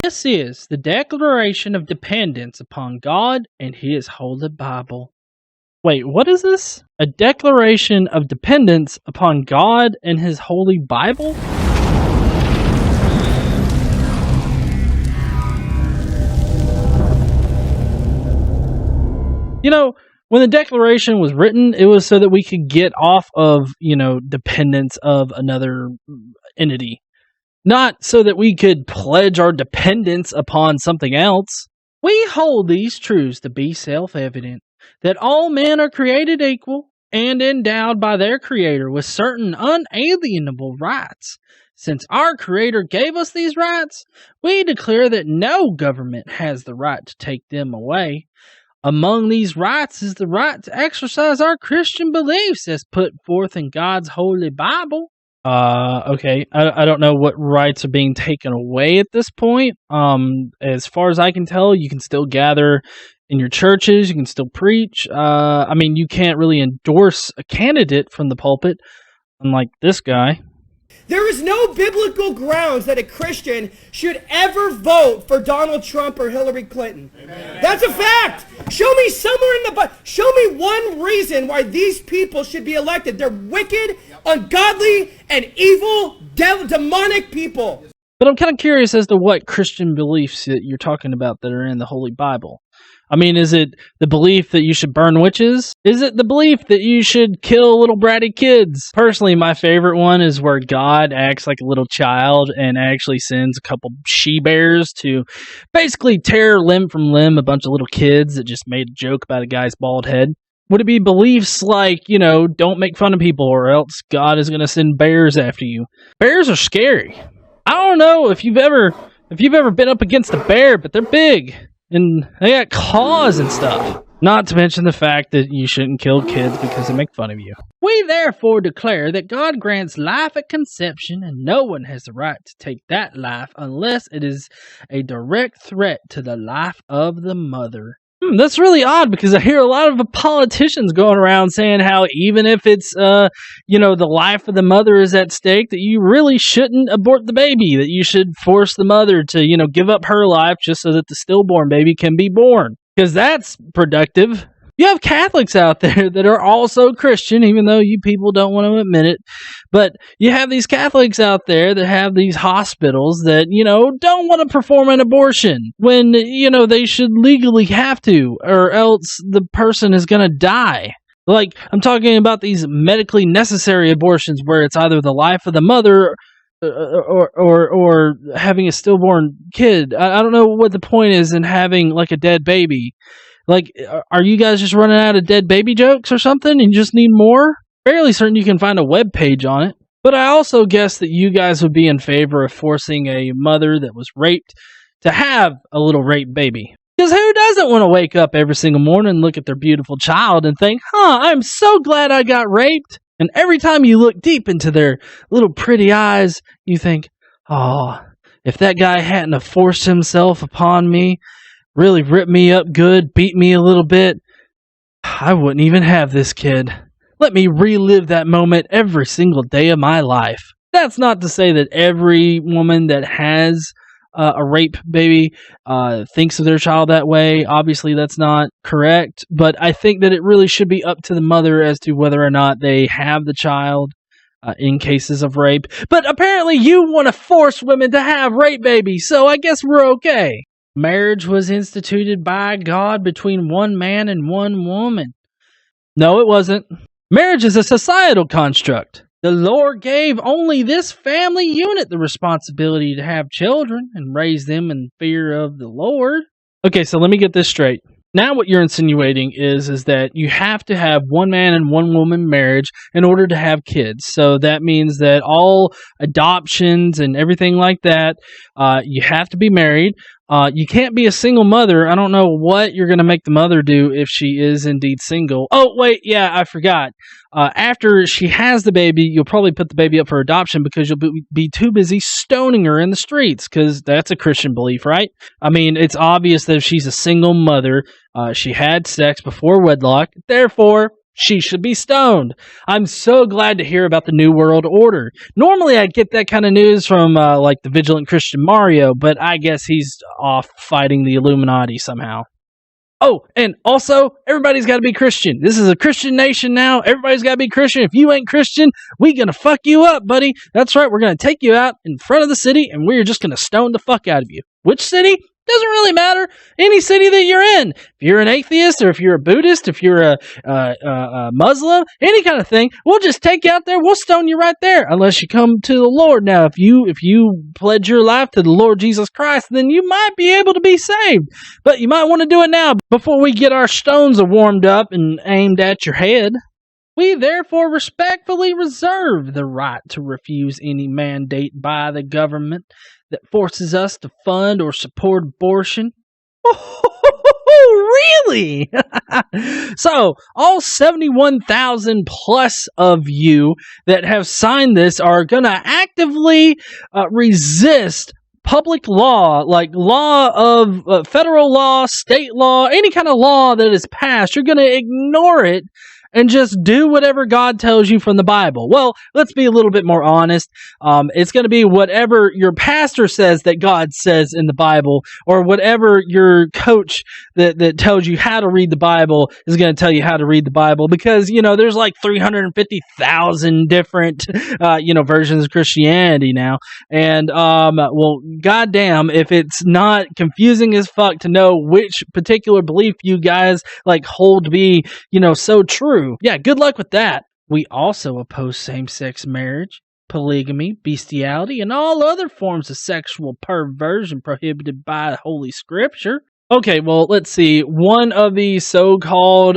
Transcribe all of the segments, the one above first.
This is the Declaration of Dependence upon God and His Holy Bible. Wait, what is this? A declaration of dependence upon God and His Holy Bible? You know, when the Declaration was written, it was so that we could get off of, dependence of another entity. Not so that we could pledge our dependence upon something else. We hold these truths to be self-evident, that all men are created equal and endowed by their Creator with certain unalienable rights. Since our Creator gave us these rights, we declare that no government has the right to take them away. Among these rights is the right to exercise our Christian beliefs as put forth in God's Holy Bible. Okay. I don't know what rights are being taken away at this point. As far as I can tell, you can still gather in your churches. You can still preach. You can't really endorse a candidate from the pulpit, unlike this guy. There is no biblical grounds that a Christian should ever vote for Donald Trump or Hillary Clinton. Amen. That's a fact. Show me somewhere in the Bible. Show me one reason why these people should be elected. They're wicked, ungodly, and evil, demonic people. But I'm kind of curious as to what Christian beliefs that you're talking about that are in the Holy Bible. Is it the belief that you should burn witches? Is it the belief that you should kill little bratty kids? Personally, my favorite one is where God acts like a little child and actually sends a couple she-bears to basically tear limb from limb a bunch of little kids that just made a joke about a guy's bald head. Would it be beliefs like, don't make fun of people or else God is going to send bears after you? Bears are scary. I don't know if you've ever been up against a bear, but they're big. And they got claws and stuff. Not to mention the fact that you shouldn't kill kids because they make fun of you. We therefore declare that God grants life at conception, and no one has the right to take that life unless it is a direct threat to the life of the mother. That's really odd because I hear a lot of the politicians going around saying how even if it's, the life of the mother is at stake, that you really shouldn't abort the baby, that you should force the mother to, give up her life just so that the stillborn baby can be born. Because that's productive. You have Catholics out there that are also Christian, even though you people don't want to admit it. But you have these Catholics out there that have these hospitals that, don't want to perform an abortion when, they should legally have to, or else the person is going to die. Like, I'm talking about these medically necessary abortions where it's either the life of the mother or having a stillborn kid. I don't know what the point is in having, like, a dead baby. Like, are you guys just running out of dead baby jokes or something and you just need more? Fairly certain you can find a web page on it. But I also guess that you guys would be in favor of forcing a mother that was raped to have a little raped baby. Because who doesn't want to wake up every single morning and look at their beautiful child and think, I'm so glad I got raped. And every time you look deep into their little pretty eyes, you think, if that guy hadn't have forced himself upon me, really ripped me up good, beat me a little bit, I wouldn't even have this kid. Let me relive that moment every single day of my life. That's not to say that every woman that has a rape baby thinks of their child that way. Obviously, that's not correct. But I think that it really should be up to the mother as to whether or not they have the child in cases of rape. But apparently you want to force women to have rape babies, so I guess we're okay. Marriage was instituted by God between one man and one woman. No, it wasn't. Marriage is a societal construct. The Lord gave only this family unit the responsibility to have children and raise them in fear of the Lord. Okay, so let me get this straight. Now what you're insinuating is that you have to have one man and one woman marriage in order to have kids. So that means that all adoptions and everything like that, you have to be married. You can't be a single mother. I don't know what you're going to make the mother do if she is indeed single. Oh, wait, yeah, I forgot. After she has the baby, you'll probably put the baby up for adoption because you'll be too busy stoning her in the streets, because that's a Christian belief, right? It's obvious that if she's a single mother, she had sex before wedlock. Therefore, she should be stoned. I'm so glad to hear about the New World Order. Normally I get that kind of news from like the Vigilant Christian Mario, but I guess he's off fighting the Illuminati somehow. Oh, and also, everybody's got to be Christian. This is a Christian nation now. Everybody's got to be Christian. If you ain't Christian, we gonna fuck you up, buddy. That's right, we're gonna take you out in front of the city, and we're just gonna stone the fuck out of you. Which city? Doesn't really matter. Any city that you're in. If you're an atheist, or if you're a Buddhist, if you're a Muslim, any kind of thing, we'll just take you out there. We'll stone you right there, unless you come to the Lord. Now, if you pledge your life to the Lord Jesus Christ, then you might be able to be saved. But you might want to do it now before we get our stones warmed up and aimed at your head. We therefore respectfully reserve the right to refuse any mandate by the government that forces us to fund or support abortion. Oh, really? So, all 71,000 plus of you that have signed this are going to actively resist public law, like law of federal law, state law, any kind of law that is passed. You're going to ignore it and just do whatever God tells you from the Bible. Well, let's be a little bit more honest. It's going to be whatever your pastor says that God says in the Bible, or whatever your coach that tells you how to read the Bible is going to tell you how to read the Bible, because, there's like 350,000 different, versions of Christianity now. And, well, goddamn, if it's not confusing as fuck to know which particular belief you guys hold to be, so true. Yeah, good luck with that. We also oppose same-sex marriage, polygamy, bestiality, and all other forms of sexual perversion prohibited by Holy Scripture. Okay, well, let's see. One of the so-called,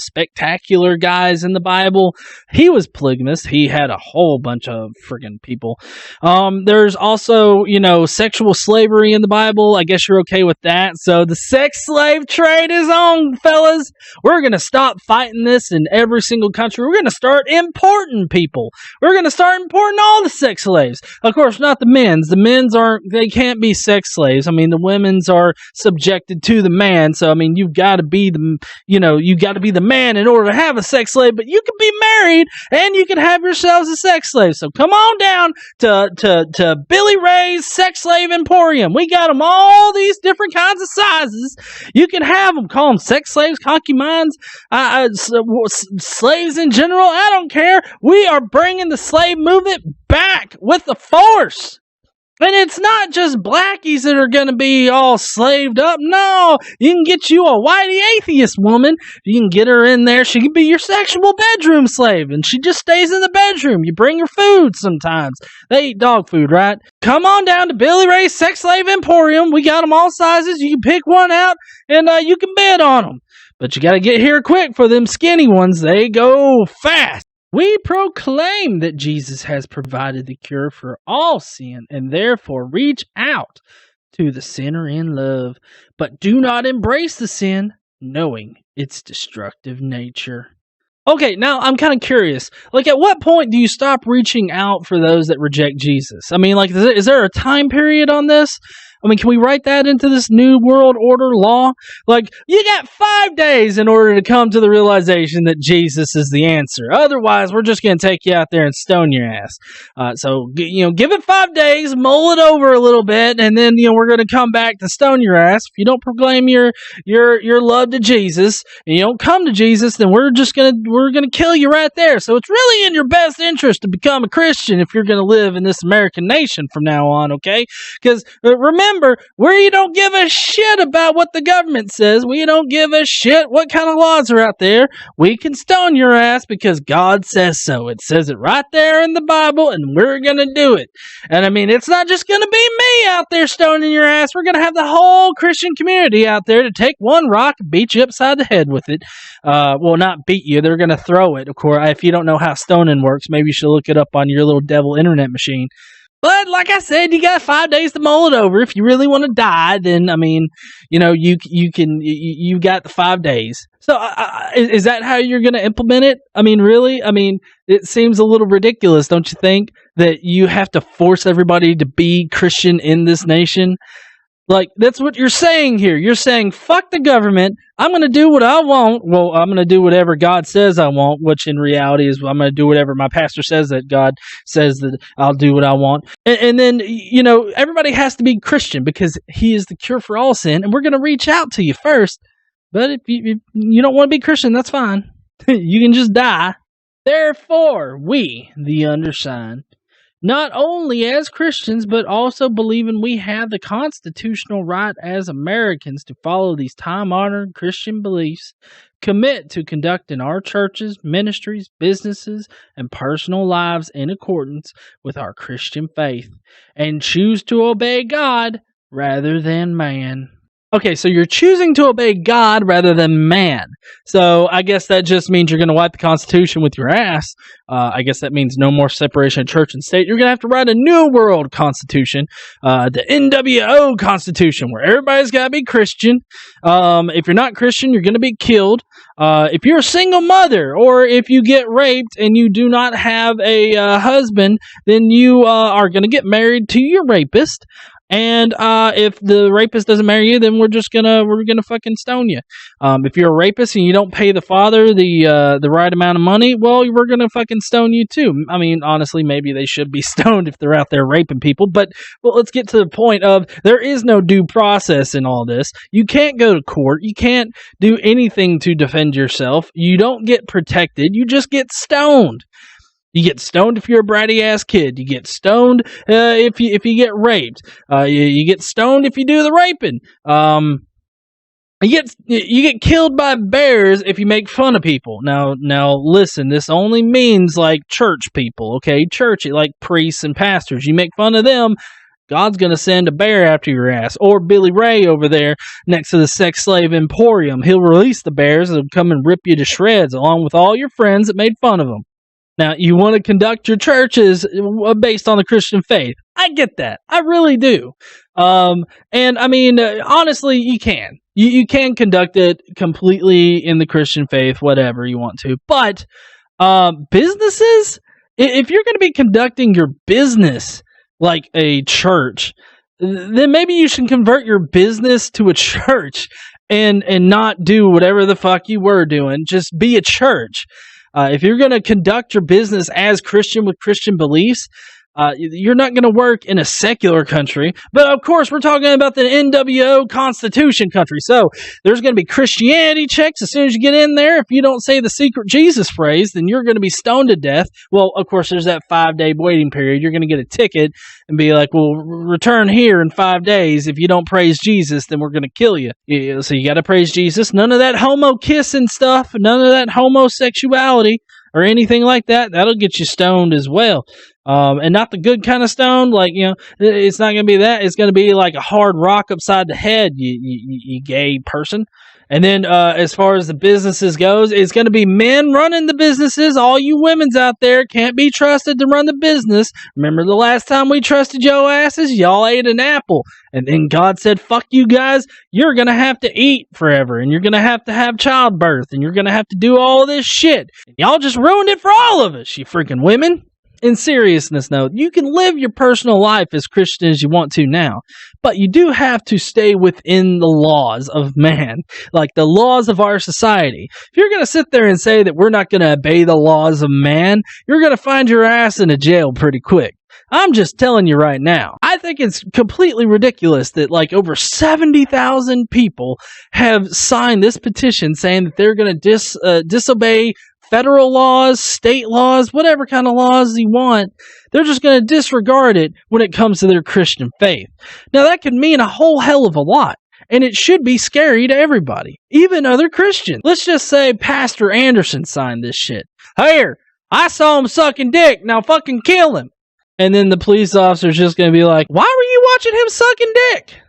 spectacular guys in the Bible, he was polygamous. He had a whole bunch of friggin' people. There's also, sexual slavery in the Bible. I guess you're okay with that. So the sex slave trade is on, fellas. We're going to stop fighting this in every single country. We're going to start importing people. We're going to start importing all the sex slaves. Of course, not the men's. The men's they can't be sex slaves. I mean, the women's are subjected to the man. So, I mean, you've got to be the man in order to have a sex slave, but you can be married and you can have yourselves a sex slave. So come on down to Billy Ray's Sex Slave Emporium. We got them all these different kinds of sizes. You can have them. Call them sex slaves, concubines, slaves in general. I don't care. We are bringing the slave movement back with the force. And it's not just blackies that are going to be all slaved up. No, you can get you a whitey atheist woman. You can get her in there. She can be your sexual bedroom slave, and she just stays in the bedroom. You bring her food sometimes. They eat dog food, right? Come on down to Billy Ray's Sex Slave Emporium. We got them all sizes. You can pick one out, and you can bid on them. But you got to get here quick for them skinny ones. They go fast. We proclaim that Jesus has provided the cure for all sin, and therefore reach out to the sinner in love, but do not embrace the sin, knowing its destructive nature. Okay, now I'm kind of curious. At what point do you stop reaching out for those that reject Jesus? I mean, is there a time period on this? I mean, can we write that into this New World Order law? You got 5 days in order to come to the realization that Jesus is the answer. Otherwise, we're just going to take you out there and stone your ass. So, give it 5 days, mull it over a little bit, and then, we're going to come back to stone your ass. If you don't proclaim your love to Jesus, and you don't come to Jesus, then we're going to kill you right there. So it's really in your best interest to become a Christian if you're going to live in this American nation from now on, okay? Because remember, we don't give a shit about what the government says. We don't give a shit what kind of laws are out there. We can stone your ass because God says so. It says it right there in the Bible, and we're going to do it. And I mean, it's not just going to be me out there stoning your ass. We're going to have the whole Christian community out there to take one rock and beat you upside the head with it. Well, not beat you. They're going to throw it. Of course, if you don't know how stoning works, maybe you should look it up on your little devil internet machine. But like I said, you got 5 days to mull it over. If you really want to die, then I mean, you got the 5 days. So is that how you're going to implement it? I mean, really? I mean, it seems a little ridiculous, don't you think, that you have to force everybody to be Christian in this nation? Like, that's what you're saying here. You're saying, fuck the government. I'm going to do what I want. Well, I'm going to do whatever God says I want, which in reality is I'm going to do whatever my pastor says that God says that I'll do what I want. And then, everybody has to be Christian because he is the cure for all sin. And we're going to reach out to you first. But if you don't want to be Christian, that's fine. You can just die. Therefore, we, the undersigned, not only as Christians, but also believing we have the constitutional right as Americans to follow these time-honored Christian beliefs, commit to conducting our churches, ministries, businesses, and personal lives in accordance with our Christian faith, and choose to obey God rather than man. Okay, so you're choosing to obey God rather than man. So I guess that just means you're going to wipe the Constitution with your ass. I guess that means no more separation of church and state. You're going to have to write a new world constitution, the NWO Constitution, where everybody's got to be Christian. If you're not Christian, you're going to be killed. If you're a single mother, or if you get raped and you do not have a husband, then you are going to get married to your rapist. And if the rapist doesn't marry you, then we're gonna fucking stone you. If you're a rapist and you don't pay the father the right amount of money, well, we're gonna fucking stone you too. I mean, honestly, maybe they should be stoned if they're out there raping people. But let's get to the point of there is no due process in all this. You can't go to court. You can't do anything to defend yourself. You don't get protected. You just get stoned. You get stoned if you're a bratty ass kid. You get stoned if you get raped. You get stoned if you do the raping. You get killed by bears if you make fun of people. Now listen, this only means like church people, okay? Churchy, like priests and pastors. You make fun of them, God's going to send a bear after your ass. Or Billy Ray over there next to the sex slave emporium. He'll release the bears and come and rip you to shreds along with all your friends that made fun of him. Now, you want to conduct your churches based on the Christian faith. I get that. I really do. And I mean, honestly, you can. You can conduct it completely in the Christian faith, whatever you want to. But businesses, if you're going to be conducting your business like a church, then maybe you should convert your business to a church and not do whatever the fuck you were doing. Just be a church. If you're going to conduct your business as Christian with Christian beliefs, you're not going to work in a secular country. But of course, we're talking about the NWO Constitution country. So there's going to be Christianity checks as soon as you get in there. If you don't say the secret Jesus phrase, then you're going to be stoned to death. Well, of course, there's that 5-day waiting period. You're going to get a ticket and be like, well, return here in 5 days. If you don't praise Jesus, then we're going to kill you. So you got to praise Jesus. None of that homo kissing stuff. None of that homosexuality or anything like that. That'll get you stoned as well. And not the good kind of stone, like, it's not going to be that. It's going to be like a hard rock upside the head, you gay person. And then as far as the businesses goes, it's going to be men running the businesses. All you women's out there can't be trusted to run the business. Remember the last time we trusted your asses? Y'all ate an apple. And then God said, fuck you guys. You're going to have to eat forever. And you're going to have childbirth. And you're going to have to do all of this shit. And y'all just ruined it for all of us, you freaking women. In seriousness, though, you can live your personal life as Christian as you want to now, but you do have to stay within the laws of man, like the laws of our society. If you're going to sit there and say that we're not going to obey the laws of man, you're going to find your ass in a jail pretty quick. I'm just telling you right now. I think it's completely ridiculous that like over 70,000 people have signed this petition saying that they're going to disobey federal laws, state laws, whatever kind of laws you want. They're just going to disregard it when it comes to their Christian faith. Now, that could mean a whole hell of a lot, and it should be scary to everybody, even other Christians. Let's just say Pastor Anderson signed this shit. Here, I saw him sucking dick, now fucking kill him. And then the police officer's just going to be like, why were you watching him sucking dick?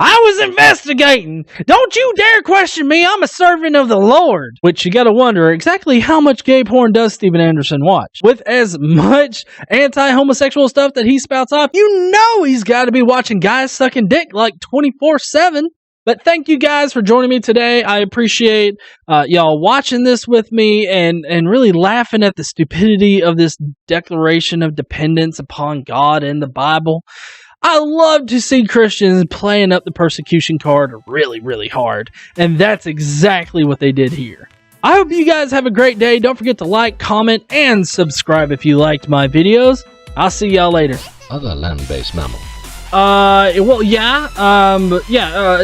I was investigating. Don't you dare question me. I'm a servant of the Lord. Which you got to wonder exactly how much gay porn does Steven Anderson watch. With as much anti-homosexual stuff that he spouts off, you know he's got to be watching guys sucking dick like 24/7. But thank you guys for joining me today. I appreciate y'all watching this with me and really laughing at the stupidity of this declaration of dependence upon God and the Bible. I love to see Christians playing up the persecution card really, really hard. And that's exactly what they did here. I hope you guys have a great day. Don't forget to like, comment, and subscribe if you liked my videos. I'll see y'all later. Other land-based mammals.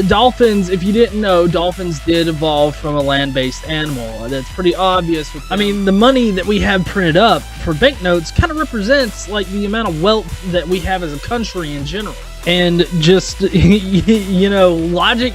Dolphins, if you didn't know, dolphins did evolve from a land-based animal. That's pretty obvious. I mean, the money that we have printed up for banknotes kind of represents, like, the amount of wealth that we have as a country in general. And just, logic